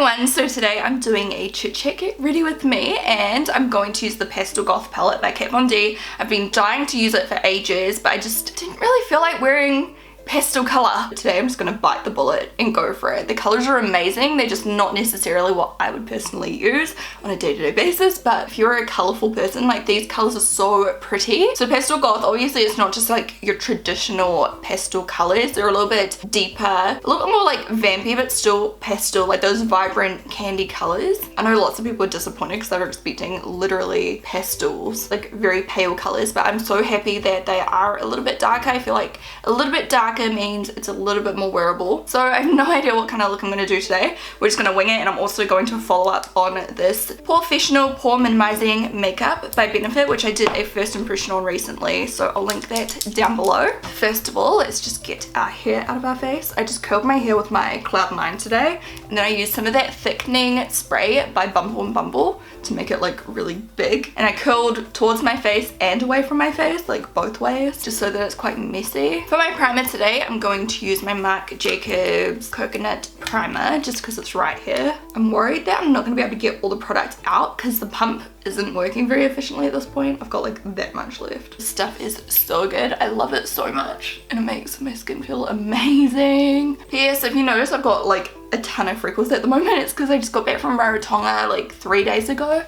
everyone, so today I'm doing a chit chat get ready with me and I'm going to use the Pastel Goth palette by Kat Von D. I've been dying to use it for ages but I just didn't really feel like wearing pastel color. Today I'm just gonna bite the bullet and go for it. The colors are amazing, they're just not necessarily what I would personally use on a day-to-day basis, but if you're a colorful person, like these colors are so pretty. So Pastel Goth, obviously it's not just like your traditional pastel colors, they're a little bit deeper, a little bit more like vampy but still pastel, like those vibrant candy colors. I know lots of people are disappointed because they were expecting literally pastels, like very pale colors, but I'm so happy that they are a little bit darker. I feel like a little bit darker means it's a little bit more wearable. So I have no idea what kind of look I'm going to do today. We're just going to wing it, and I'm also going to follow up on this Porefessional Pore Minimizing Makeup by Benefit, which I did a first impression on recently, so I'll link that down below. First of all, let's just get our hair out of our face. I just curled my hair with my Cloud9 today, and then I used some of that thickening spray by Bumble and Bumble to make it like really big, and I curled towards my face and away from my face, like both ways, just so that it's quite messy. For my primer today, I'm going to use my Marc Jacobs Coconut Primer just because it's right here. I'm worried that I'm not going to be able to get all the product out because the pump isn't working very efficiently at this point. I've got like that much left. This stuff is so good. I love it so much and it makes my skin feel amazing. Yes, if you notice, I've got like a ton of freckles at the moment. It's because I just got back from Rarotonga like 3 days ago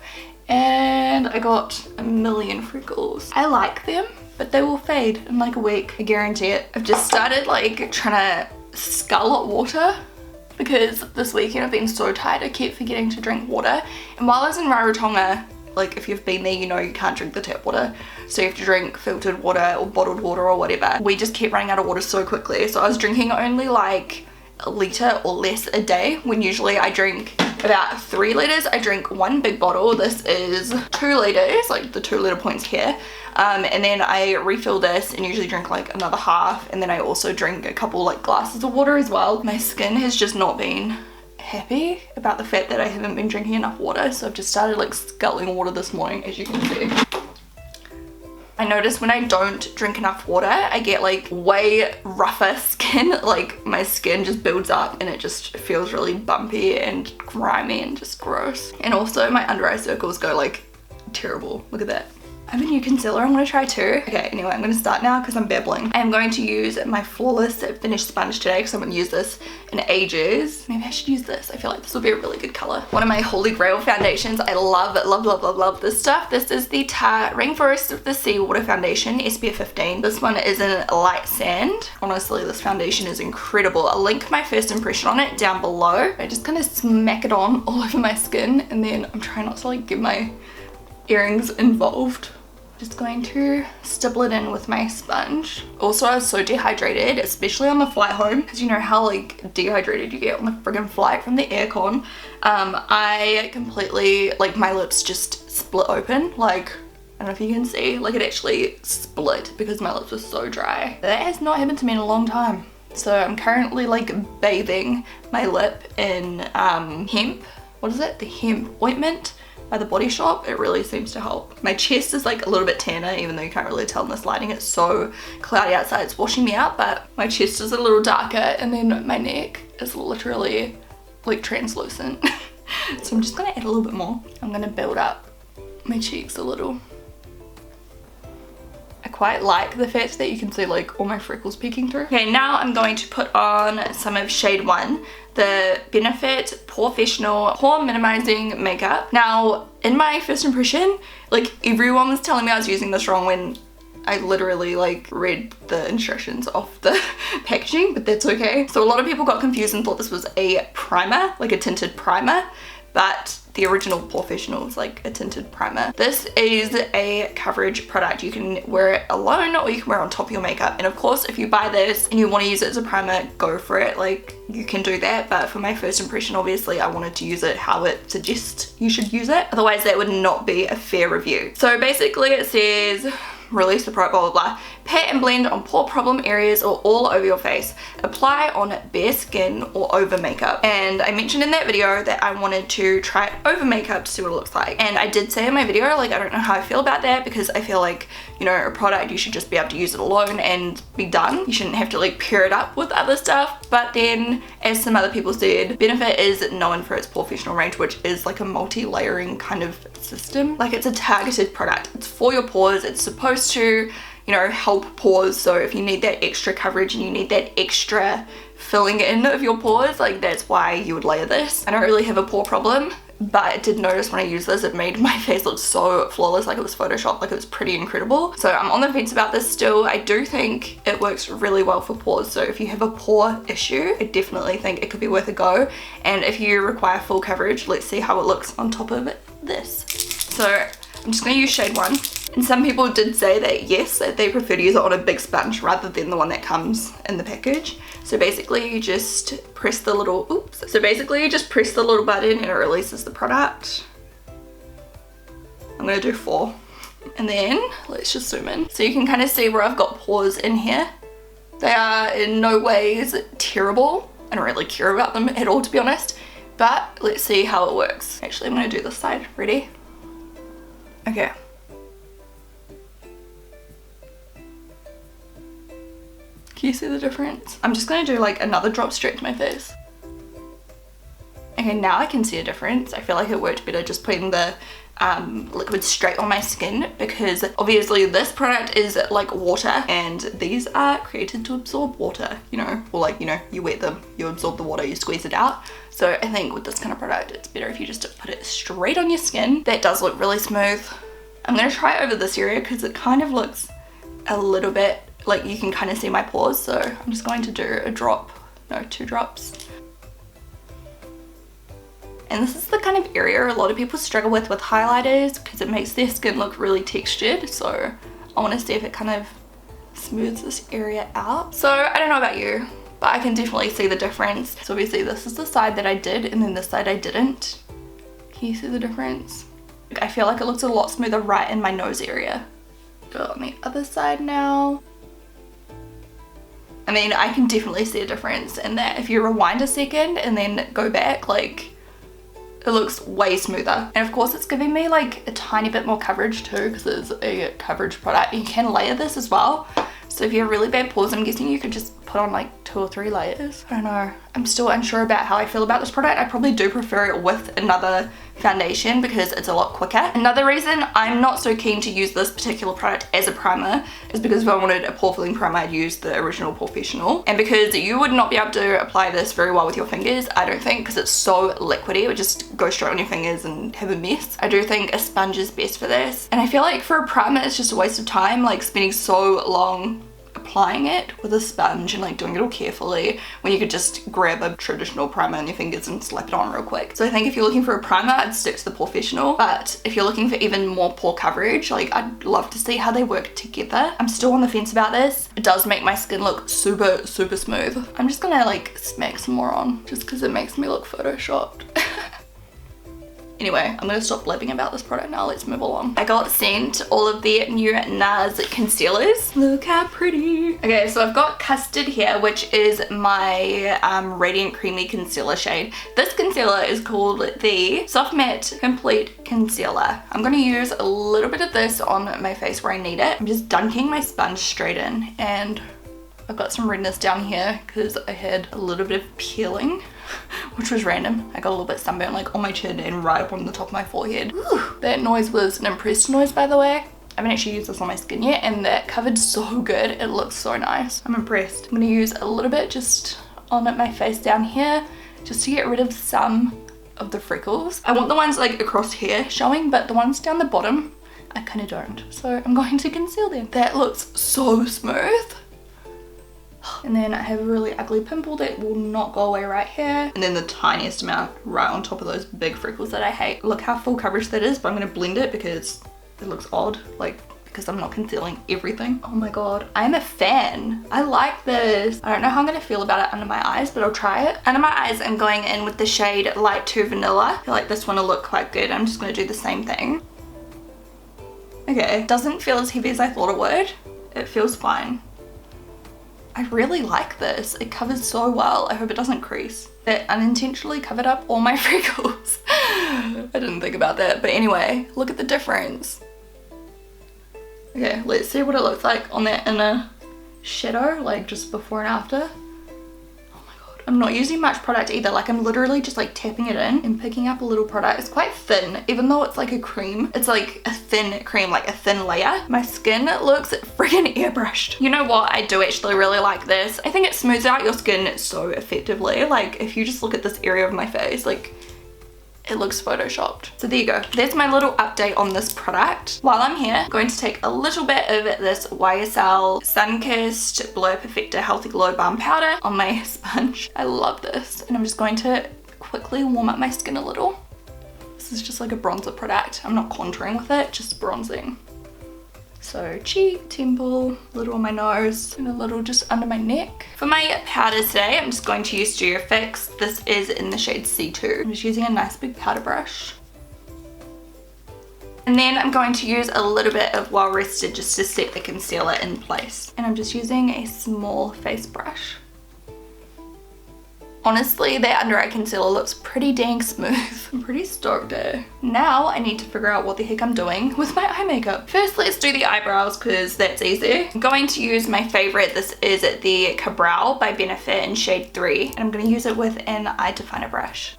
and I got a million freckles. I like them, but they will fade in like a week, I guarantee it. I've just started like trying to scull hot water because this weekend I've been so tired I keep forgetting to drink water. And while I was in Rarotonga, like if you've been there you know you can't drink the tap water, so you have to drink filtered water or bottled water or whatever. We just kept running out of water so quickly, so I was drinking only like a litre or less a day when usually I drink about 3 litres. I drink one big bottle. This is 2 litres, like the 2 litre points here. And then I refill this and usually drink like another half, and then I also drink a couple like glasses of water as well. My skin has just not been happy about the fact that I haven't been drinking enough water, so I've just started like sculling water this morning, as you can see. I notice when I don't drink enough water, I get like way rougher skin. Like my skin just builds up and it just feels really bumpy and grimy and just gross. And also my under eye circles go like terrible. Look at that. I have a new concealer I'm going to try too. Okay, anyway, I'm going to start now because I'm babbling. I am going to use my Flawless Finish Sponge today because I haven't used this in ages. Maybe I should use this. I feel like this will be a really good color. One of my holy grail foundations. I love it, love this stuff. This is the Tarte Rainforest of the Sea Water Foundation, SPF 15. This one is in Light Sand. Honestly, this foundation is incredible. I'll link my first impression on it down below. I just kind of smack it on all over my skin, and then I'm trying not to like get my earrings involved. Just going to stipple it in with my sponge. Also, I was so dehydrated, especially on the flight home, because you know how like dehydrated you get on the friggin' flight from the aircon. I completely, like my lips just split open. Like, I don't know if you can see, like it actually split because my lips were so dry. That has not happened to me in a long time. So I'm currently like bathing my lip in hemp, what is it? The hemp ointment by The Body Shop. It really seems to help. My chest is like a little bit tanner, even though you can't really tell in this lighting. It's so cloudy outside, it's washing me out, but my chest is a little darker, and then my neck is literally like translucent. So I'm just gonna add a little bit more. I'm gonna build up my cheeks a little. I quite like the fact that you can see like all my freckles peeking through. Okay, now I'm going to put on some of shade 1, the Benefit Porefessional Pore Minimizing Makeup. Now, in my first impression, like everyone was telling me I was using this wrong when I literally like read the instructions off the packaging, but that's okay. So a lot of people got confused and thought this was a primer, like a tinted primer, but the original Porefessional is like a tinted primer. This is a coverage product. You can wear it alone or you can wear it on top of your makeup. And of course, if you buy this and you want to use it as a primer, go for it. Like you can do that. But for my first impression, obviously I wanted to use it how it suggests you should use it. Otherwise that would not be a fair review. So basically it says, release the product, blah blah blah. Pat and blend on pore problem areas or all over your face. Apply on bare skin or over makeup. And I mentioned in that video that I wanted to try it over makeup to see what it looks like. And I did say in my video, like I don't know how I feel about that because I feel like you know, a product, you should just be able to use it alone and be done. You shouldn't have to like pair it up with other stuff. But then, as some other people said, Benefit is known for its POREfessional range, which is like a multi-layering kind of system. Like, it's a targeted product. It's for your pores. It's supposed to, you know, help pores. So if you need that extra coverage and you need that extra filling in of your pores, like that's why you would layer this. I don't really have a pore problem, but I did notice when I used this, it made my face look so flawless, like it was photoshopped, like it was pretty incredible. So I'm on the fence about this still. I do think it works really well for pores. So if you have a pore issue, I definitely think it could be worth a go. And if you require full coverage, let's see how it looks on top of this. So I'm just gonna use shade 1. And some people did say that yes, that they prefer to use it on a big sponge rather than the one that comes in the package. So basically you just press the little, button and it releases the product. I'm gonna do 4. And then let's just zoom in. So you can kind of see where I've got pores in here. They are in no ways terrible. I don't really care about them at all, to be honest. But let's see how it works. Actually, I'm gonna do this side. Ready? Okay. Can you see the difference? I'm just gonna do like another drop straight to my face. Okay, now I can see a difference. I feel like it worked better just putting the liquid straight on my skin, because obviously this product is like water and these are created to absorb water, you know, or like, you know, you wet them, you absorb the water, you squeeze it out. So I think with this kind of product, it's better if you just put it straight on your skin. That does look really smooth. I'm gonna try it over this area because it kind of looks a little bit like you can kind of see my pores. So I'm just going to do a drop, no, 2 drops. And this is the kind of area a lot of people struggle with highlighters because it makes their skin look really textured. So I want to see if it kind of smooths this area out. So I don't know about you, but I can definitely see the difference. So obviously this is the side that I did and then this side I didn't. Can you see the difference? I feel like it looks a lot smoother right in my nose area. Go on the other side now. I mean, I can definitely see a difference in that if you rewind a second and then go back, like, it looks way smoother. And of course it's giving me like a tiny bit more coverage too, because it's a coverage product. You can layer this as well. So if you have really bad pores, I'm guessing you could just put on like 2 or 3 layers. I don't know. I'm still unsure about how I feel about this product. I probably do prefer it with another foundation because it's a lot quicker. Another reason I'm not so keen to use this particular product as a primer is because if I wanted a pore filling primer, I'd use the original POREfessional. And because you would not be able to apply this very well with your fingers, I don't think, because it's so liquidy, it would just go straight on your fingers and have a mess. I do think a sponge is best for this. And I feel like for a primer, it's just a waste of time, like spending so long applying it with a sponge and like doing it all carefully when you could just grab a traditional primer on your fingers and slap it on real quick. So I think if you're looking for a primer, I'd stick to the POREfessional, but if you're looking for even more pore coverage, like I'd love to see how they work together. I'm still on the fence about this. It does make my skin look super, super smooth. I'm just gonna like smack some more on just because it makes me look photoshopped. Anyway, I'm gonna stop blabbing about this product now. Let's move along. I got sent all of the new NARS concealers. Look how pretty. Okay, so I've got Custard here, which is my Radiant Creamy Concealer shade. This concealer is called the Soft Matte Complete Concealer. I'm gonna use a little bit of this on my face where I need it. I'm just dunking my sponge straight in, and I've got some redness down here because I had a little bit of peeling, which was random. I got a little bit sunburned like on my chin and right up on the top of my forehead. Whew. That noise was an impressed noise, by the way. I haven't actually used this on my skin yet, and that covered so good. It looks so nice. I'm impressed. I'm gonna use a little bit just on my face down here just to get rid of some of the freckles. I want the ones like across here showing, but the ones down the bottom, I kind of don't. So I'm going to conceal them. That looks so smooth. And then I have a really ugly pimple that will not go away right here. And then the tiniest amount right on top of those big freckles that I hate. Look how full coverage that is, but I'm gonna blend it because it looks odd, like because I'm not concealing everything. Oh my god, I'm a fan. I like this. I don't know how I'm gonna feel about it under my eyes, but I'll try it. Under my eyes, I'm going in with the shade Light to Vanilla. I feel like this one will look quite good. I'm just gonna do the same thing. Okay, doesn't feel as heavy as I thought it would. It feels fine. I really like this. It covers so well. I hope it doesn't crease. It unintentionally covered up all my freckles. I didn't think about that. But anyway, look at the difference. Okay, let's see what it looks like on that inner shadow, like just before and after. I'm not using much product either, like I'm literally just like tapping it in and picking up a little product. It's quite thin, even though it's like a cream. It's like a thin cream, like a thin layer. My skin looks friggin' airbrushed. You know what? I do actually really like this. I think it smooths out your skin so effectively. Like if you just look at this area of my face, like it looks photoshopped. So there you go. There's my little update on this product. While I'm here, I'm going to take a little bit of this YSL Sunkissed Blur Perfector Healthy Glow Balm Powder on my sponge. I love this. And I'm just going to quickly warm up my skin a little. This is just like a bronzer product. I'm not contouring with it, just bronzing. So cheek, temple, a little on my nose, and a little just under my neck. For my powder today, I'm just going to use Studio Fix. This is in the shade C2. I'm just using a nice big powder brush. And then I'm going to use a little bit of Well Rested just to set the concealer in place. And I'm just using a small face brush. Honestly, that under eye concealer looks pretty dang smooth. I'm pretty stoked there. Now I need to figure out what the heck I'm doing with my eye makeup. First, let's do the eyebrows because that's easy. I'm going to use my favorite. This is the Ka-Brow by Benefit in shade 3. And I'm going to use it with an eye definer brush.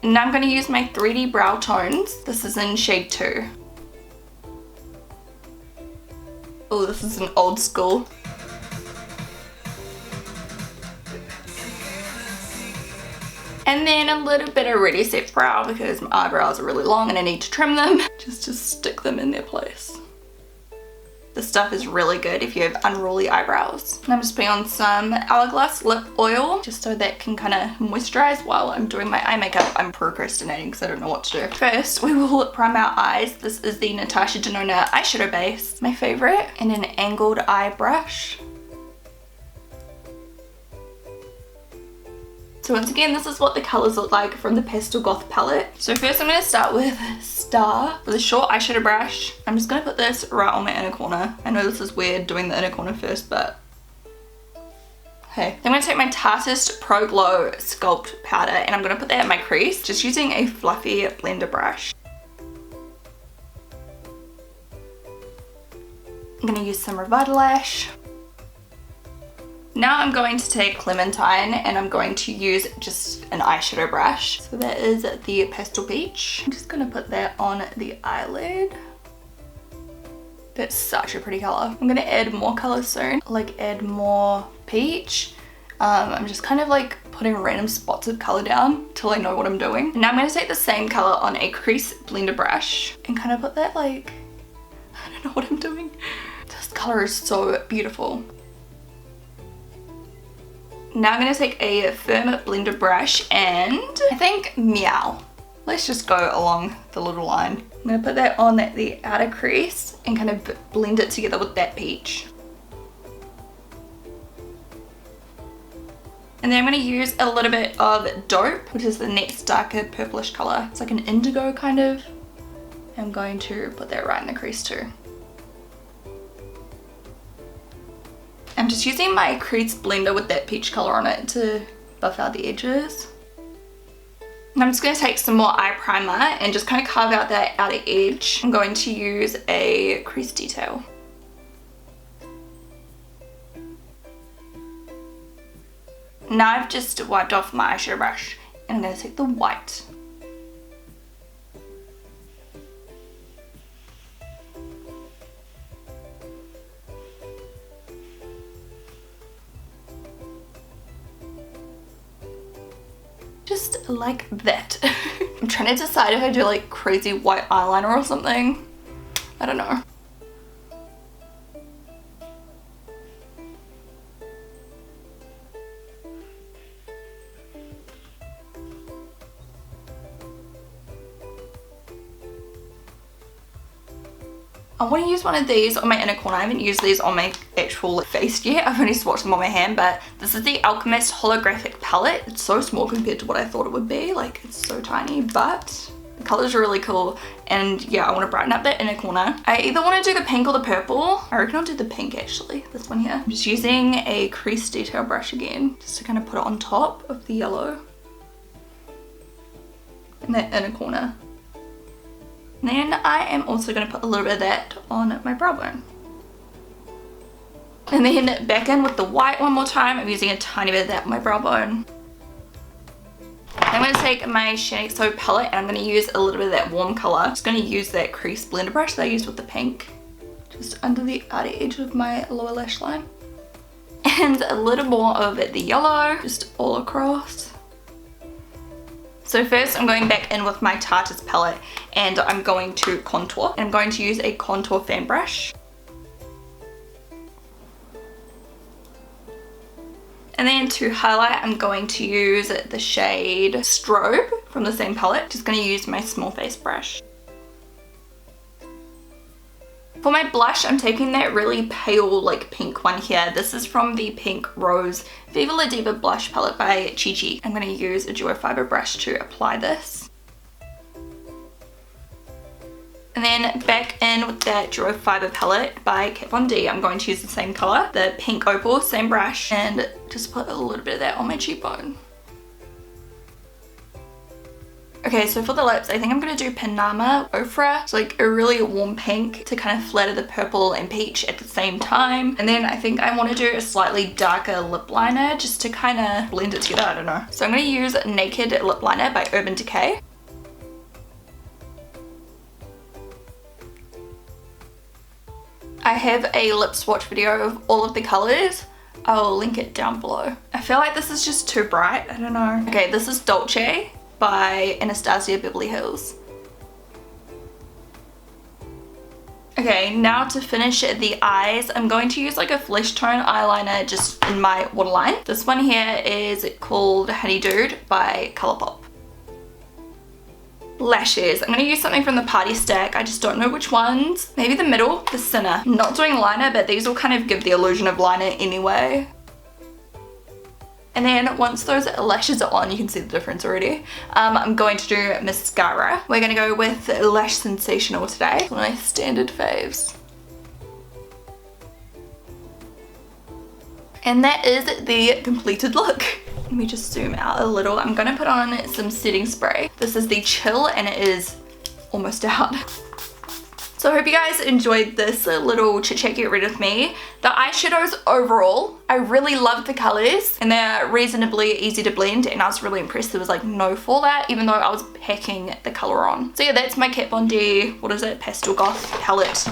Now I'm going to use my 3D brow tones. This is in shade 2. Oh, this is an old school. And then a little bit of Ready Set Brow because my eyebrows are really long and I need to trim them. Just to stick them in their place. This stuff is really good if you have unruly eyebrows. And I'm just putting on some Hourglass lip oil just so that can kind of moisturize while I'm doing my eye makeup. I'm procrastinating because I don't know what to do. First, we will prime our eyes. This is the Natasha Denona eyeshadow base, my favorite, and an angled eye brush. So once again, this is what the colors look like from the Pastel Goth palette. So first I'm going to start with Star with a short eyeshadow brush. I'm just going to put this right on my inner corner. I know this is weird doing the inner corner first, but hey. I'm going to take my Tarteist Pro Glow Sculpt powder and I'm going to put that in my crease, just using a fluffy blender brush. I'm going to use some Revitalash. Now I'm going to take Clementine and I'm going to use just an eyeshadow brush. So that is the Pastel Peach. I'm just going to put that on the eyelid. That's such a pretty color. I'm going to add more color soon, like add more peach. I'm just kind of like putting random spots of color down till I know what I'm doing. Now I'm going to take the same color on a crease blender brush and kind of put that like, I don't know what I'm doing. This color is so beautiful. Now I'm going to take a firm blender brush and I think Meow. Let's just go along the little line. I'm going to put that on the outer crease and kind of blend it together with that peach. And then I'm going to use a little bit of Dope, which is the next darker purplish color. It's like an indigo kind of. I'm going to put that right in the crease too. I'm just using my crease blender with that peach color on it to buff out the edges. And I'm just going to take some more eye primer and just kind of carve out that outer edge. I'm going to use a crease detail. Now I've just wiped off my eyeshadow brush and I'm going to take the white. Just like that. I'm trying to decide if I do like crazy white eyeliner or something. I don't know. I want to use one of these on my inner corner. I haven't used these on my actual face yet. I've only swatched them on my hand, but this is the Alchemist Holographic Palette. It's so small compared to what I thought it would be. Like, it's so tiny, but The color's really cool, and yeah, I want to brighten up that inner corner. I either want to do the pink or the purple. I reckon I'll do the pink actually, this one here. I'm just using a crease detail brush again, just to kind of put it on top of the yellow in that inner corner. And then I am also going to put a little bit of that on my brow bone. And then back in with the white one more time. I'm using a tiny bit of that on my brow bone. I'm going to take my Shaaanxo palette and I'm going to use a little bit of that warm colour. I'm just going to use that crease blender brush that I used with the pink, just under the outer edge of my lower lash line. And a little more of the yellow, just all across. So first I'm going back in with my Tarte's palette and I'm going to contour. And I'm going to use a contour fan brush. And then to highlight, I'm going to use the shade Strobe from the same palette. Just going to use my small face brush. For my blush, I'm taking that really pale like pink one here. This is from the Pink Rose Viva La Diva blush palette by Chi Chi. I'm going to use a duo fiber brush to apply this. And then back in with that duo fiber palette by Kat Von D, I'm going to use the same colour, the pink opal, same brush, and just put a little bit of that on my cheekbone. Okay, so for the lips, I think I'm going to do Panama Ofra. It's like a really warm pink to kind of flatter the purple and peach at the same time. And then I think I want to do a slightly darker lip liner just to kind of blend it together, I don't know. So I'm going to use Naked Lip Liner by Urban Decay. I have a lip swatch video of all of the colours. I will link it down below. I feel like this is just too bright, I don't know. Okay, this is Dolce by Anastasia Beverly Hills. Okay, now to finish the eyes, I'm going to use like a flesh tone eyeliner just in my waterline. This one here is called Honey Dude by Colourpop. Lashes. I'm going to use something from the Party Stack. I just don't know which ones. Maybe the middle, the Sinner. I'm not doing liner, but these will kind of give the illusion of liner anyway. And then once those lashes are on, you can see the difference already. I'm going to do mascara. We're going to go with Lash Sensational today. One of my standard faves. And that is the completed look. Let me just zoom out a little. I'm going to put on some setting spray. This is the Chill and it is almost out. So I hope you guys enjoyed this little chit chat get ready with me. The eyeshadows overall, I really loved the colours and they're reasonably easy to blend and I was really impressed there was like no fallout even though I was packing the colour on. So yeah, that's my Kat Von D, what is it, Pastel Goth palette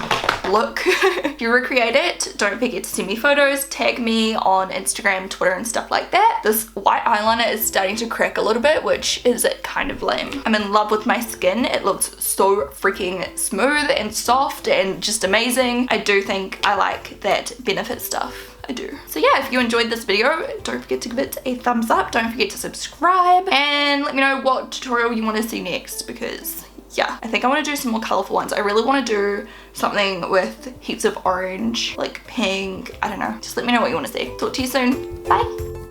look. If you recreate it, don't forget to send me photos, tag me on Instagram, Twitter and stuff like that. This white eyeliner is starting to crack a little bit, which is kind of lame. I'm in love with my skin. It looks so freaking smooth and soft and just amazing. I do think I like that Benefit stuff. I do. So yeah, if you enjoyed this video, don't forget to give it a thumbs up. Don't forget to subscribe and let me know what tutorial you want to see next because yeah, I think I want to do some more colourful ones. I really want to do something with heaps of orange, like pink, I don't know. Just let me know what you want to see. Talk to you soon. Bye.